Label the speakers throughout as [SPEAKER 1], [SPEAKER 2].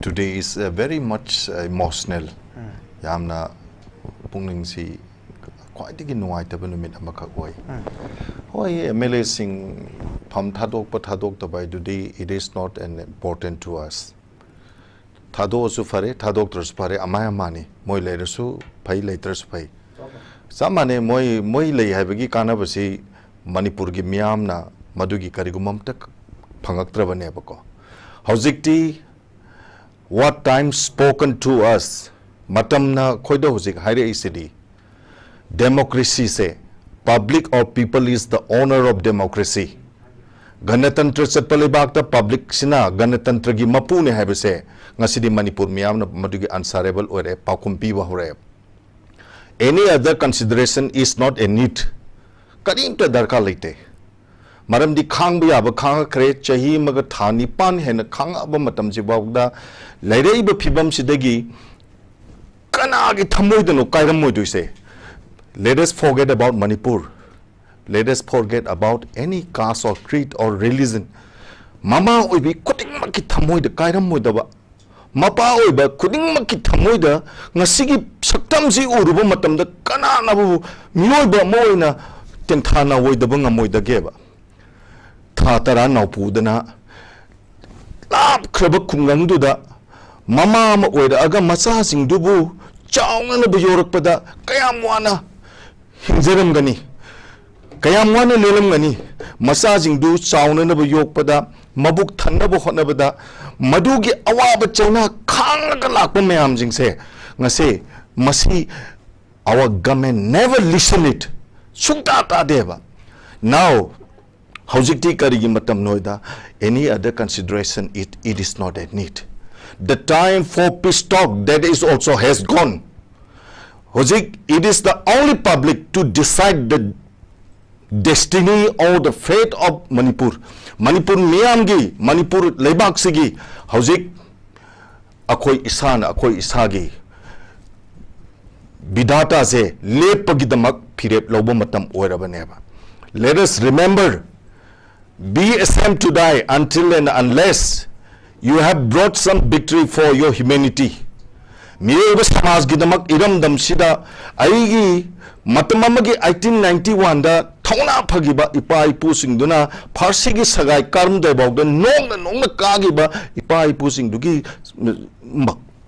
[SPEAKER 1] today is very much emotional. Yamna pungning si quite the nuai tabanumit amakakoi. Hoy MLA sing pam thadok tabay today it is not an important to us. Thado su fare thadok ters fare amaya mani moi later su pai later su pai. Samane moi lay habagi kana basi Manipur gi miyam na madugi karigumam tak phangaktra bane bako. Howzikti what time spoken to us matam na khoida hojik haire isidi democracy se public or people is the owner of democracy. Ganatantra satpalibak ta public sina ganatantra gi mapune habese ngasidi Manipur miyam na madugi answerable ore pakumpi wa hore. Any other consideration is not a need. Karim ta darka laite. Maram di khang biya ba khang kre chahi maga thani pan hen khang aba matam ji bawda lairei ba phibam sidagi kana gi thamoi dano kairam moi duise. Let us forget about Manipur. Let us forget about any caste or creed or religion. Mama oibi kuting maki thamoi da kairam moi da ba. Mapa oiba kuting maki thamoi da ngasigi saktam si uruba matam da kana na bu mioi ba moi na tenthana woi da banga moi da geba. Tara naupudana lap kraba kunganduda mama ma oida aga masa sing dubu chawnga na buyorak pada kayam wana hinjaram gani kayam wana lelam gani masa sing du chawna na buyok pada mabuk thanna bu hotna bada madugi awaba chaina khang ga lakpa mayam jing se ngase masi our government never listen it sukta ta deba. Now Howzikti karigi matam noida any other consideration it is not a need. The time for peace talk that is also has gone. Howzik it is the only public to decide the destiny or the fate of Manipur. Manipur miyamgi Manipur leibak sigi howzik akoi isagi bidata se lepagidamak phirep lobo matam oirabaneba. Let us remember, be ashamed to die until and unless you have brought some victory for your humanity. Miyeba samaj gidamak iram damsida aigi matamamagi 1891 da thona phagiba ipa ipu singduna pharsigi sagai karm da bawda nong na kagiba ipa ipu singdugi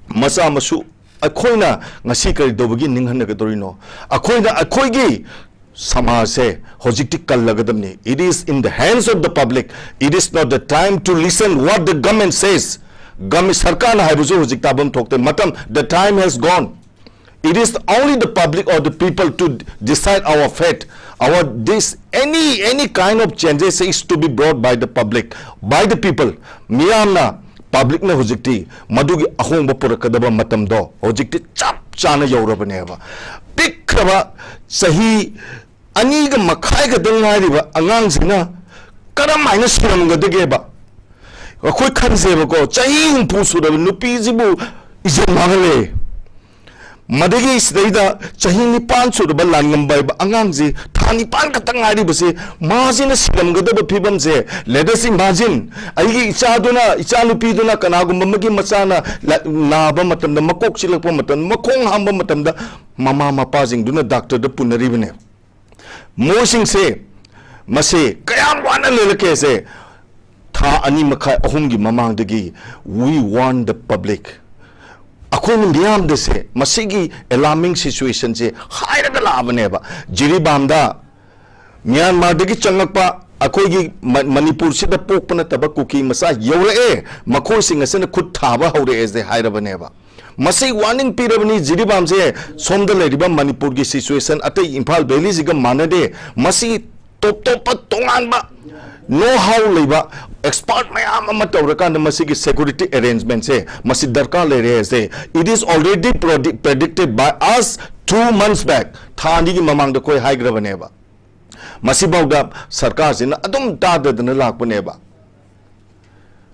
[SPEAKER 1] masa masu akhoina ngasi kari dobagi ninghanna gadorino akhoina akhoigi Samase hojikti kallagadamni. It is in the hands of the public. It is not the time to listen what the government says. Government sarkar na haibuzu hojikta bam thokte matam the time has gone. It is only the public or the people to decide our fate. Our this any kind of changes is to be brought by the public, by the people. Miyamna public na hojikti madugi ahongba purakadaba matam do hojikti chap chana yaurabaneba. Pikraba sahi aniga makai ga dangariba angang sina karam minus from ga degeba akoi khanse ko chahi umpu sura nupi jibu isen mangale madegi isdaida chahi ni pan sura balangam bai angang ji thani pan ka tangari base majina sigam ga da phibam se let us imagine aigi icha nupi duna kanagum magi machana na ba matam da makok silakpa matam makong hamba matam da mama mapa jing duna doctor da punari bane Mosing say, Mase, Kayam wana lelake say, Tha ani makai ahumgi mamang degi, we want the public. Akun miyam de say, Masigi alarming situation say, Haira da labaneba, Jiribamda, Myanmar degi changakpa, Akogi Manipur sida pokpana tabakuki masa yore Makoi sing asana kut thaba hore as the Haira baneba. Masai warning pirabani jiribam se somda leriba Manipur gi situation atai Imphal Valley jiga manade masi top tongan ba know how leba expert mayam ama tawrakan masi gi security arrangement se masi darkar le re se it is already predicted by us 2 months back thani gi mamang da koi haigra baneba masi bawda sarkar sina adum ta dadana lakpaneba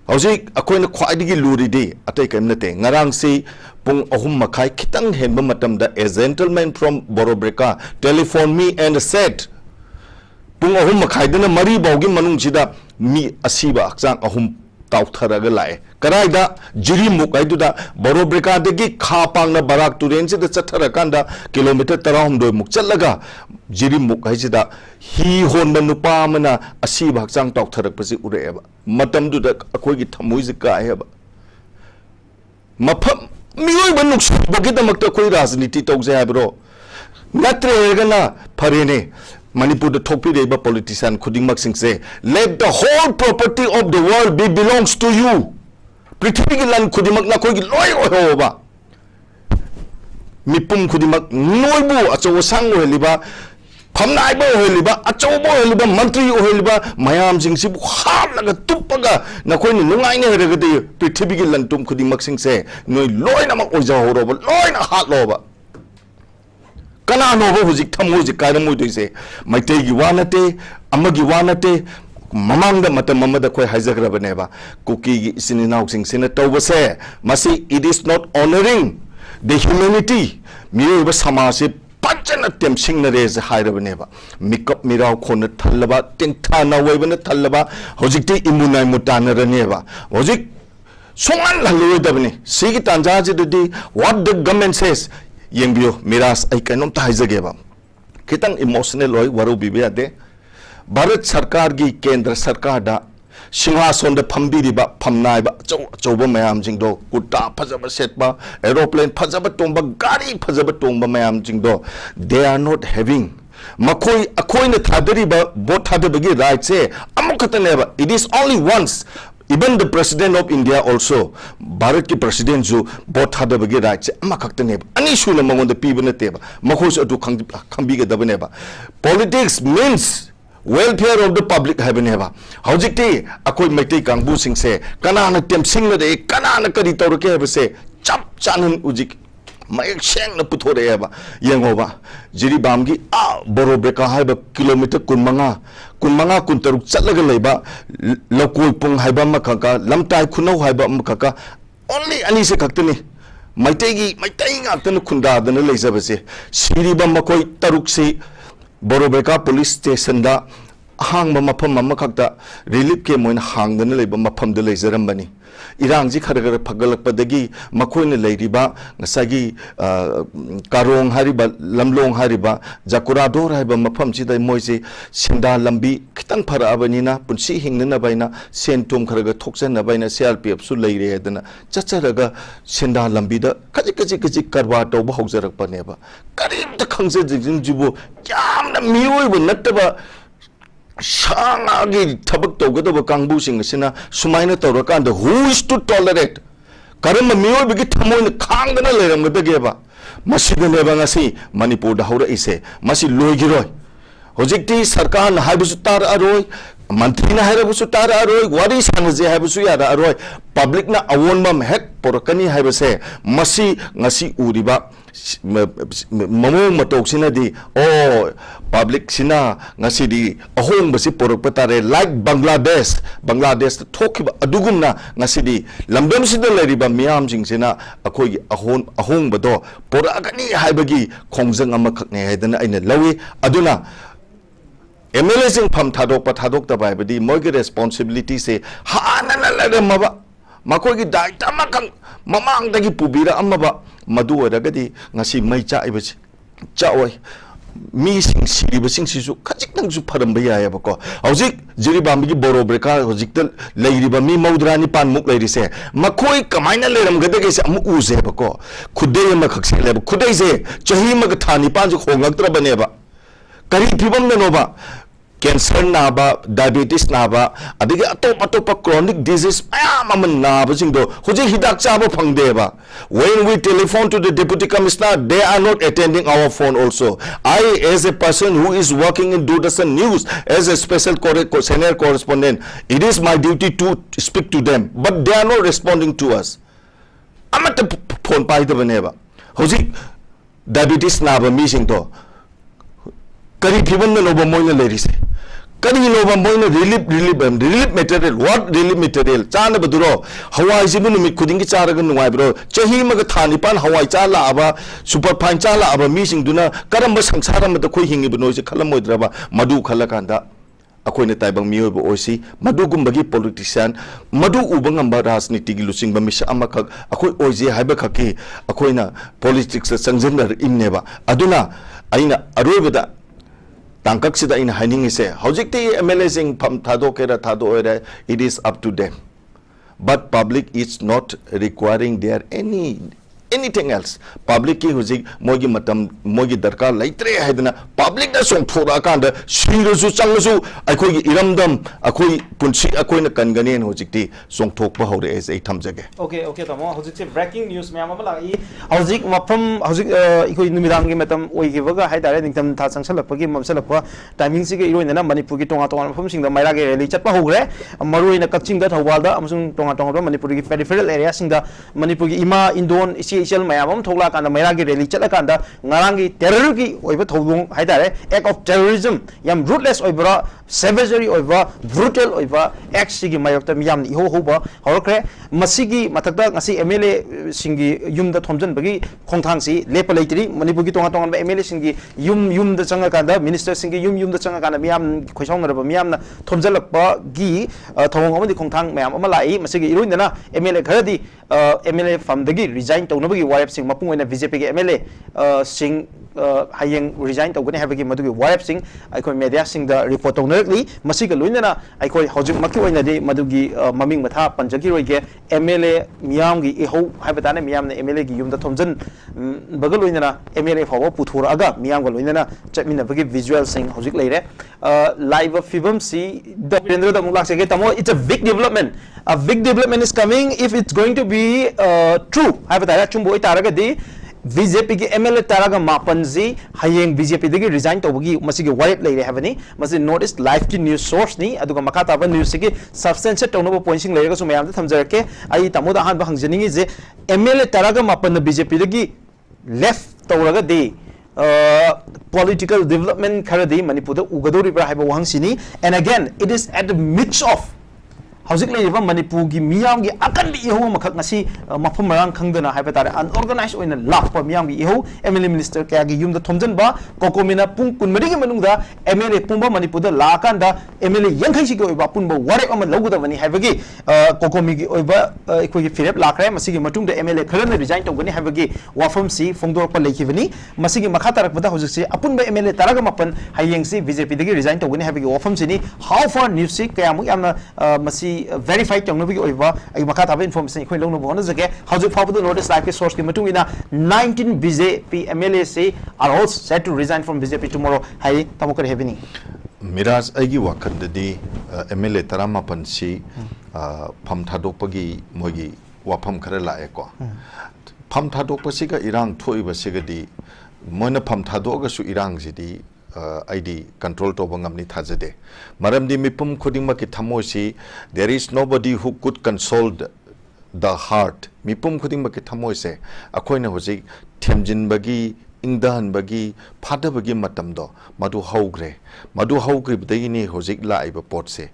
[SPEAKER 1] Howzik akoina khwaidigi luridi atai kaimnate ngarang si pung ahum makai kitang henba matam da a gentleman from Borobreka telephoned me and said pung ahum makai dana mari bawgi manung sida mi asiba akjang ahum ताउथरगा लाए कराइदा जिरीमुक आइदुदा बोरोब्रिकादगी खापांगना Barack Tourane से चथरकांदा kilometre 13 मुक चलगा जिरीमुक हाइसिदा ही होनबा नुपा अमना असीबा हक्चांग ताउथरकपसि उरेबा मतमदुदा अखोइगी थमोइजे कायबा मफम मियोइबा नुक्सबगिदमक्ता अखोइ राजनीति तौजे eyebrow नत्रेगना फरेने Manipur the top politician Kudingmak Singh say, let the whole property of the world be belongs to you. Prithvi land Kudimak na koi loy hoba. Mipum Kudimak noibu acho sang heliba, Pamnaibo heliba, achobo heliba, Mantri heliba, Mayam Singh Sibu hard like a tupaga, Nakoni Nungaine regate, Prithvi land Tum Kudimak Singh say, no loy namak oja horoba, loy na hot loba. Kana nobo huzik thamuzik kaida muidise maitei gi wanate amagi wanate mamangda matam mamada khoi haizagrabneba kuki gi isininauk sing sina tawbase masi it is not honoring the humanity miyoba samase pachana temsing na rez hairabneba mikap mirau khona thallaba tintana waibana thallaba hujikti imunai mutana raneba huzik songan halloidabni sigi tanjaji dudi what the government says Yengbio miras ay kanom tahizageba kitang emotional loy waru bibiyade Bharat Sarkar gi Kendra Sarkar da Singhason da phambiriba phamnaiba choba mayam jingdo kuta phajaba setba aeroplane phajaba tomba gari phajaba tomba mayam jingdo they are not having makoi akoi na thadariba bot thadabagi right se amukhataneba it is only once. Even the President of India also, Bharat ki President jo bot hada bagi right se ama khakta neba ani shuna mangonda pibana teba makhos adu khambi ga dabaneba politics means welfare of the public habaneba hojikti akoi maitai kangbu sing se kana na tem sing na de kana na kari tawrake haba se chap chanan ujik mayek sheng na puthore haba yengoba jiri bamgi borobreka haba kilometer kunmanga kuntaruk chatlaga leiba lokoi pung haiba makaka lamtai khunau haiba makaka only ani se khaktani maitai ngaktan khunda dana leijabase siriba makoi taruk se borobreka police station da hangba mafam mamakakta relief ke moina hangdana leiba mafam da leijarambani Irangji kharagar phagalakpadagi makoina leiriba ngasagi karong hariba lamlong hariba jakurador haiba mafam chida moise senda lambi khitang phara abanina punsi hingnana baina sentum kharaga thokjana baina CRPF su leire edana chacharaga senda lambi da kaji karwa tawba haujarakpaneba karim ta khangse jinjibu kyamna miyoibu nattaba Shangagi tabak togadaba kangbu sing sina sumaina tawrakanda who is to tolerate karama miyo bigi thamoina khangdana leiramgadageba masida leba ngasi Manipur da hora ise masi loigiroi hojikti sarkar na haibusu tar aroi mantri na haibusu tar aroi wari sanaje haibusu yara aroi public na awonbam hek porakani haibase masi ngasi uriba mamu matok sina di public sina ngasi di ahong basi porakpatare like Bangladesh thokiba adugumna ngasi di lamdam sida leriba miyam jing sina akoi ahong bado porakani haibagi khongjang ama khakne haidana aina lawi aduna MLA sing pham thadok ta bai badi mogi responsibility se hanana ladamaba makogi daita makang mamang dagi pubira amaba madu oragadi ngasi mai cha ibasi chaoi mi sing siriba sing sisu khajik nang su pharamba ya bako hojik jiri bambi borobreka hojik tel leiriba mi maudrani pan muk leiri se makoi kamaina leram gadage se amu uze bako khudei ma khakse leba khudei se chahi ma thani pan ju khongaktra baneba kari phibam nanoba cancer naba diabetes naba adigi atop chronic disease ayam naba jingdo hoje hidak chaba phangdeba when we telephone to the deputy commissioner they are not attending our phone also I as a person who is working in Doordarshan News as a special senior correspondent it is my duty to speak to them but they are not responding to us amata phone pai da baneba hoje diabetes naba mi jingdo kari phibam na loba moina lerise kari loba moina relief material what relief material chana baduro hawai jibu numit khudingi charaga nuai bro chahi maga thani pan hawai chala aba super fine chala aba mi sing duna karamba sangsara ma da khoi hingi bno je khalam moidraba madu khala kanda अखोइने ताइबंग मियोब ओइसी मदुगुम्बगी politician मदु उबंगंबा राजनीति की लुसिंग मिस अमखक अखोइ ओइजे हाइबा खकी अखोइना पॉलिटिक्स संजनर इमनेबा अदुना अइना अरोइबदा तांकक्सिदा इन हाइनिंगिसे हौजिकते एमएलए सिंग फम थादोकेरा थादोएरा it is up to them but public is not requiring there anything else public ki huji mogi matam mogi darkar laitre haidna public da song thora kanda shirasu changsu akhoi gi iramdam akhoi punsi akhoi na kangane en hojikti song thok ba hore as ai thamjage
[SPEAKER 2] okay tamo hojik se breaking news me amama lai hojik mafam hojik ikoi numidang gi matam oi gi baga haidare ningtam tha changsalak gi mamsalak timing si gi iroina na manipur gi tonga tonga mafam sing da maira ge rally chatpa hogre maruina kaching da thawal da amasung tonga tonga manipur gi peripheral area sing da manipur gi ima indon इचल मैम थोला मेरा की rally चलकान की terror की थोदों act of terrorism याम रूटलेस सेवेजरी ब्रूटल एक्ट की मायोक्ता मियाम इहो होब हौरख्रे मसीगी मथक्ता एमएलए सिंगी युमदा थोमजनबगी खोंथांगसी लेप लेतरी मणिपुर की तोंगा तोंगा एमएलए सिंगी युमदा चंगाकांदा मिनिस्टर सिंगी युमदा चंगाकांदा मियाम खोइसौनरब मियामना थोमजलकपगी थोंग अमदि खोंथांग मैम अमा लाई मसीगी इरोइनना एमएलए खरदी एमएलए फमदगी रिजाइन तौनबगी वारेप सिंग मपुंग ओइना बीजेपी के एमएलए सिंग हायेंग रिजाइन तौगने हाबगी मदुगी वारेप सिंग अखोइ मीडिया सिंग द रिपोर्ट तौनरकली मसीग लोइनना अखोइ हौजिक मक्की ओइनादि मदुगी ममिंग मथा पंजगी रोइगे एमएलए मियाम की इहो हाबताने मियाम ने एमएलए की युमदा थोमजन बगल लोइनना एमएलए फाव पुथोरागा मियाम ग लोइनना चटमिनबगी विजुअल सिंग हौजिक लेरे लाइव फिल्म सी द वीरेंद्र द मुलाक से तमो it's a big development is coming if it's going to be true हाबतारे चुंबो तारगदी बीजेपी की एमएलए तारागा मापनजी हयेंग बीजेपी दगी रिजाइन तौबगी मसिगे वारेप लेरे हैबनी मसि नॉर्थ ईस्ट लाइव की न्यूज सोर्स नी अदुगा मखा ताबा न्यूज सिगे सब्सटेंस तौनबो पॉइंटिंग लेरेगा सु मयाम थमजरके आई तमोदा हान बहंजनिंगी जे एमएलए तारागा मापन बीजेपी दगी लेफ्ट तौरगा दे political development खरदी मणिपुर उगदोरी ब्रा हाइबा वहंसिनी and again it is at the midst of हौजिक लेरिबा मणिपुर की मियाम की अकन इहो मखक ngasi मफम मरांग खंगदना हाइबा तारे अनऑर्गेनाइज ओइना लाखपा मियाम की इहो एमएलए मिनिस्टर क्या की युमदा थोमजनबा कोकोमिना पुंग कुनमरी के मनुंगदा एमएलए पुंबा मणिपुर दा लाकांदा एमएलए यंखैसि की ओइबा पुंबा वारेप अमा लौगदबनी हाइबगी कोकोमी की ओइबा इखो की फिरेप लाखरे मसिगी मतुंग दा एमएलए खरन रिजाइन तौगनी हाइबगी वाफम सी फोंदोरपा लेखिबनी मसिगी मखा तारकबदा हौजिक से अपुनबा एमएलए तारागा मपन हायेंगसी बीजेपी दगी रिजाइन तौगनी हाइबगी वाफम सिनी हाउ फार न्यूज से कयामु यामना मसी वेरीफाइड तौनबगी ओइबा आई मखा ताबा इन्फॉर्मेशन इखोइ लौनो बोन जगे हौजिक फाबदो नॉर्थ ईस्ट लाइव के सोर्स के मतुंगिना 19 BJP MLAs are all set to resign from BJP tomorrow हाई तमोकर हेबिनी
[SPEAKER 1] मिराज आइगी वाखंददी एमएलए तरामापन सी फम थादोपगी मोगी वाफम खरे लाएको फम थादोपसिगा इरांग थोइबसिगदी मोइना फम थादोगसु इरांगजिदी आईडी कंट्रोल तो बंगमनी थाजदे मरमदी मिपुम खुदिंग की थमोसी there is nobody who could console the heart मिपुम खुदिंग की थमोसे अखोइना होजिक थेमजिनबगी इंदहनबगी फादबगी मतमदो मदु हौग्रेबदगिनी होजिक लाइब पोटसे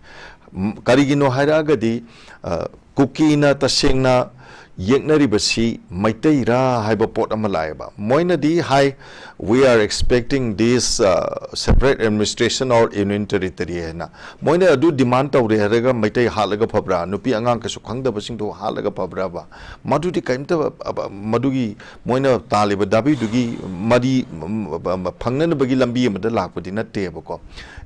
[SPEAKER 1] करिगिनो हायरागदी कुकीना तसेंगना येक्नरिबसी मैतैरा हाइबा पोट अमा लायबा मोइनदी high we are expecting this separate administration or union territory हैना मोइने अदु डिमांड तौरे हरेगा मैतै हालगा फब्रा नुपी अंगांग कसु खंगदबसिंग तो हालगा फब्रा बा मदुदी काइमता मदुगी मोइने तालिबा दाबी दुगी मदी फंगनबगी लंबी अमदा लाकपदि नतेबको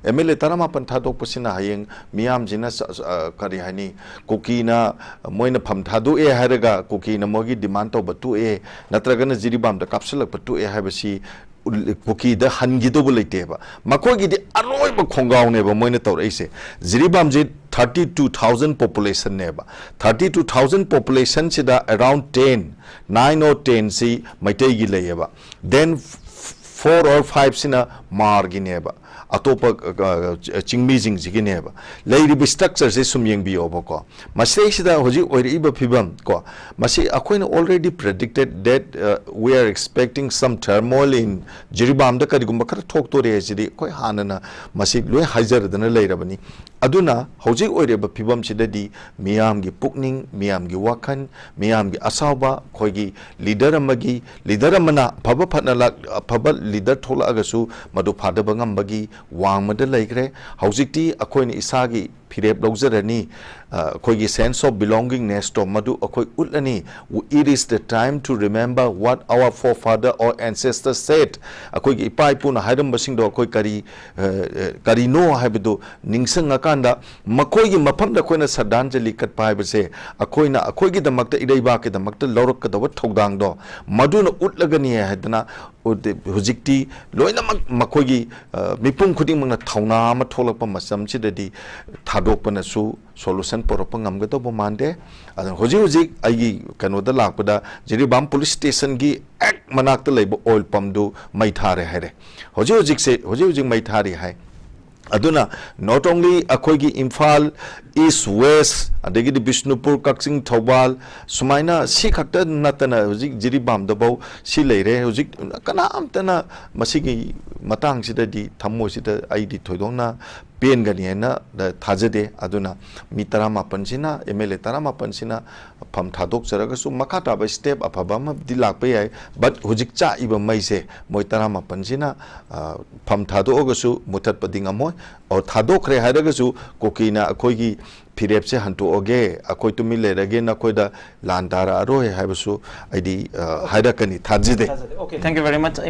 [SPEAKER 1] एमएलए तरामापन थादोकपसिना हयेंग मियाम जिना करि हानि कोकीना मोइने फम थादो ए हरेगा कोकीना मोगी डिमांड तो बतु ए नत्रगन जिरिबाम द कैप्सूल बतु ए हाबसी कुकी द हनगिदोबो लेतेबा मखोगिदि अरोइबा खोंगावनेबा मोइने तौरैसे जिरिबाम जे 32,000 population नेबा 32,000 population सिदा around 9 or 10 C मैतैगी लेयबा then 4 or 5 सिना मारगी नेबा अतोप चिंगमीजिंग जिगिनेबा लेरिबि स्ट्रक्चर से सुमयेंग बियोबको मसेसिदा होजि ओइरिबा फिबम को मसे अखोइन already predicted that we are expecting some turmoil in Jiribam द करिगुम खर थोक्तोरे जिदि कोइ हानना मसे लोय हाइजरदना लेरबनी अदुना होजि ओइरिबा फिबम सिददि मियाम गी पुकनिंग मियाम गी वाखन मियाम गी असावबा खोइगी लीडर अमगी लीडर अमना फब फनला फब लीडर थोला अगसु मदु फादब ngambagi वांगमद लेग्रे हौजिक्ति अखोइन इसागी फिरेप लौजरनी अखोइगी सेंस ऑफ बिलोंगिंगनेस तो मधु अखोइ उलनी it is the time to remember what our forefather और एंसेस्टर्स सेड अखोइगी इपा इपुना हाइरम बसिंग दो अखोइ करीनो हाइबदो निंगसंग अकांदा मखोइगी मफम द अखोइना श्रद्धांजलि कटपा हाइबसे अखोइना अखोइगी दमक्ता इदैबा के दमक्ता लौरकदब थौदांग दो मधुना उलगनी हाइदना हुजिक्ति लोइना मखोइगी मिपुम खुदिंग मंगना थौना अमा थोलकपा मसमसिददि थादोकपनसु सोल्यूशन पोरप नमगदब मानदे हुजिक आई कनोदा लापदा जिरीबाम पुलिस स्टेशन की एक मनाक्ता लेब ऑयल पंप मई थारे है हुजिक मई थारी है अदुना नॉट ओनली अखोइगी इम्फाल ईस्ट वेस्ट अदगी बिष्णुपुर कक्सिंग थौबाल सुमाइना सी खक्त नतना हुजिक जिरीबाम दबौ सी लेरे हुजिक कनामतना मसिगी मतंग सिददि थम्मोसिदा आइदि थोइदोंना पेन गनी है ना थाजदे अदुना मी 18 एमएलए 18 फम थादोक जरगसु मखा ताब स्टेप अफबम दिलाकपे याय बट हुजिक चा इब मईसे मोय 18 फम थादोगसु मुथत पदिंगमोय और थादोखरे हायरगसु कोकीना अखोइगी फिरेप से हंटोगे अखोइ तुमि लेरगे नखोइदा लान तारा अरोय हायबसु आइदी हायरकनी थाजदे
[SPEAKER 2] okay thank you very much